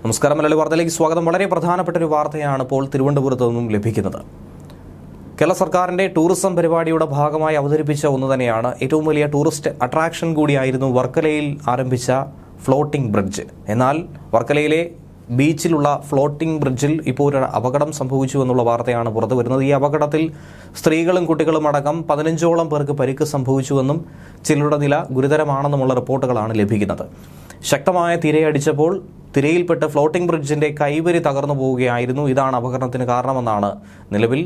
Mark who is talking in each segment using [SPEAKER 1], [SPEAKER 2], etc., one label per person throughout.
[SPEAKER 1] നമസ്കാരം. മലയാളി വാർത്തയിലേക്ക് സ്വാഗതം. വളരെ പ്രധാനപ്പെട്ട ഒരു വാർത്തയാണ് ഇപ്പോൾ തിരുവനന്തപുരത്ത് നിന്നും ലഭിക്കുന്നത്. കേരള സർക്കാരിൻ്റെ ടൂറിസം പരിപാടിയുടെ ഭാഗമായി അവതരിപ്പിച്ച ഒന്ന് തന്നെയാണ് ഏറ്റവും വലിയ ടൂറിസ്റ്റ് അട്രാക്ഷൻ കൂടിയായിരുന്നു വർക്കലയിൽ ആരംഭിച്ച ഫ്ലോട്ടിംഗ് ബ്രിഡ്ജ്. എന്നാൽ വർക്കലയിലെ ബീച്ചിലുള്ള ഫ്ലോട്ടിംഗ് ബ്രിഡ്ജിൽ ഇപ്പോൾ ഒരു അപകടം സംഭവിച്ചു എന്നുള്ള വാർത്തയാണ് പുറത്തു വരുന്നത്. ഈ അപകടത്തിൽ സ്ത്രീകളും കുട്ടികളും അടക്കം 15ഓളം പേർക്ക് പരിക്ക് സംഭവിച്ചുവെന്നും ചിലരുടെ നില ഗുരുതരമാണെന്നുമുള്ള റിപ്പോർട്ടുകളാണ് ലഭിക്കുന്നത്. ശക്തമായ തിരയടിച്ചപ്പോൾ തിരയിൽപ്പെട്ട് ഫ്ലോട്ടിംഗ് ബ്രിഡ്ജിന്റെ കൈവരി തകർന്നു പോവുകയായിരുന്നു. ഇതാണ് അപകടത്തിന് കാരണമെന്നാണ് നിലവിൽ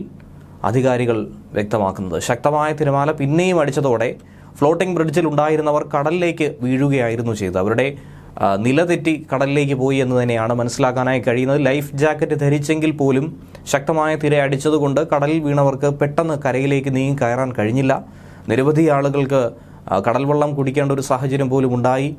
[SPEAKER 1] അധികാരികൾ വ്യക്തമാക്കുന്നത്. ശക്തമായ തിരമാല പിന്നെയും അടിച്ചതോടെ ഫ്ലോട്ടിംഗ് ബ്രിഡ്ജിൽ ഉണ്ടായിരുന്നവർ കടലിലേക്ക് വീഴുകയായിരുന്നു ചെയ്തത്. അവരുടെ നിലതെറ്റി കടലിലേക്ക് പോയി എന്ന് തന്നെയാണ് മനസ്സിലാക്കാനായി കഴിയുന്നത്. ലൈഫ് ജാക്കറ്റ് ധരിച്ചെങ്കിൽ പോലും ശക്തമായ തിര അടിച്ചതുകൊണ്ട് കടലിൽ വീണവർക്ക് പെട്ടെന്ന് കരയിലേക്ക് നീങ്ങി കയറാൻ കഴിഞ്ഞില്ല. നിരവധി ആളുകൾക്ക് കടൽ വെള്ളം കുടിക്കേണ്ട ഒരു സാഹചര്യം പോലും ഉണ്ടായി.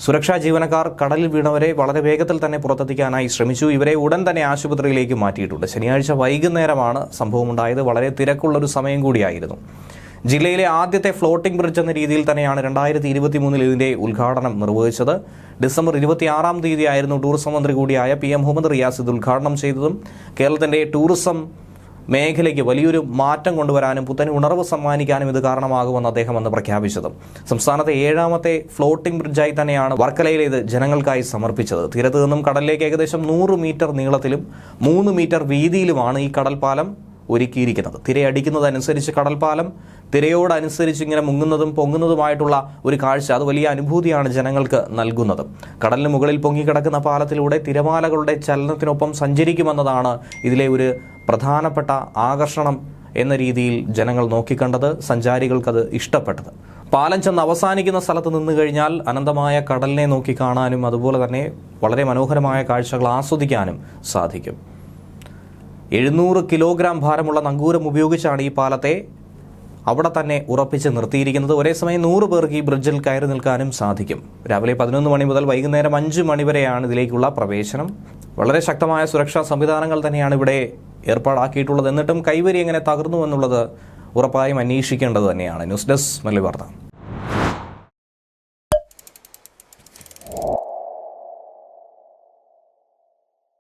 [SPEAKER 1] സുരക്ഷാ ജീവനക്കാർ കടലിൽ വീണവരെ വളരെ വേഗത്തിൽ തന്നെ പുറത്തെത്തിക്കാനായി ശ്രമിച്ചു. ഇവരെ ഉടൻ തന്നെ ആശുപത്രിയിലേക്ക് മാറ്റിയിട്ടുണ്ട്. ശനിയാഴ്ച വൈകുന്നേരമാണ് സംഭവമുണ്ടായത്. വളരെ തിരക്കുള്ളൊരു സമയം കൂടിയായിരുന്നു. ജില്ലയിലെ ആദ്യത്തെ ഫ്ലോട്ടിംഗ് ബ്രിഡ്ജ് എന്ന രീതിയിൽ തന്നെയാണ് 2023 ഇതിന്റെ ഉദ്ഘാടനം നിർവഹിച്ചത്. ഡിസംബർ 26 തീയതിയായിരുന്നു ടൂറിസം മന്ത്രി കൂടിയായ PM മുഹമ്മദ് റിയാസ് ഇത് ഉദ്ഘാടനം ചെയ്തതും. കേരളത്തിന്റെ ടൂറിസം മേഖലയ്ക്ക് വലിയൊരു മാറ്റം കൊണ്ടുവരാനും പുത്തൻ ഉണർവ് സമ്മാനിക്കാനും ഇത് കാരണമാകുമെന്ന് അദ്ദേഹം അന്ന് പ്രഖ്യാപിച്ചതും. സംസ്ഥാനത്തെ 7ാമത്തെ ഫ്ലോട്ടിംഗ് ബ്രിഡ്ജായി തന്നെയാണ് വർക്കലയിലെ ഇത് ജനങ്ങൾക്കായി സമർപ്പിച്ചത്. തീരത്ത് നിന്നും കടലിലേക്ക് ഏകദേശം 100 മീറ്റർ നീളത്തിലും 3 മീറ്റർ വീതിയിലുമാണ് ഈ കടൽപ്പാലം ഒരുക്കിയിരിക്കുന്നത്. തിരയടിക്കുന്നതനുസരിച്ച് കടൽപ്പാലം തിരയോടനുസരിച്ച് ഇങ്ങനെ മുങ്ങുന്നതും പൊങ്ങുന്നതുമായിട്ടുള്ള ഒരു കാഴ്ച, അത് വലിയ അനുഭൂതിയാണ് ജനങ്ങൾക്ക് നൽകുന്നത്. കടലിന് മുകളിൽ പൊങ്ങിക്കിടക്കുന്ന പാലത്തിലൂടെ തിരമാലകളുടെ ചലനത്തിനൊപ്പം സഞ്ചരിക്കുമെന്നതാണ് ഇതിലെ ഒരു പ്രധാനപ്പെട്ട ആകർഷണം എന്ന രീതിയിൽ ജനങ്ങൾ നോക്കിക്കണ്ടത്. സഞ്ചാരികൾക്കത് ഇഷ്ടപ്പെട്ടത്. പാലം ചെന്ന് അവസാനിക്കുന്ന സ്ഥലത്ത് നിന്ന് കഴിഞ്ഞാൽ അനന്തമായ കടലിനെ നോക്കി കാണാനും അതുപോലെ തന്നെ വളരെ മനോഹരമായ കാഴ്ചകൾ ആസ്വദിക്കാനും സാധിക്കും. 700 കിലോഗ്രാം ഭാരമുള്ള നങ്കൂരം ഉപയോഗിച്ചാണ് ഈ പാലത്തെ അവിടെ തന്നെ ഉറപ്പിച്ച് നിർത്തിയിരിക്കുന്നത്. ഒരേ സമയം 100 പേർക്ക് ഈ ബ്രിഡ്ജിൽ കയറി നിൽക്കാനും സാധിക്കും. രാവിലെ 11 മണി മുതൽ വൈകുന്നേരം 5 മണി വരെയാണ് ഇതിലേക്കുള്ള പ്രവേശനം. വളരെ ശക്തമായ സുരക്ഷാ സംവിധാനങ്ങൾ തന്നെയാണ് ഇവിടെ ഏർപ്പാടാക്കിയിട്ടുള്ളത്. എന്നിട്ടും കൈവരി എങ്ങനെ തകർന്നു എന്നുള്ളത് ഉറപ്പായും അന്വേഷിക്കേണ്ടത് തന്നെയാണ്. ന്യൂസ് ഡെസ്ക് മലയാളി വാർത്ത.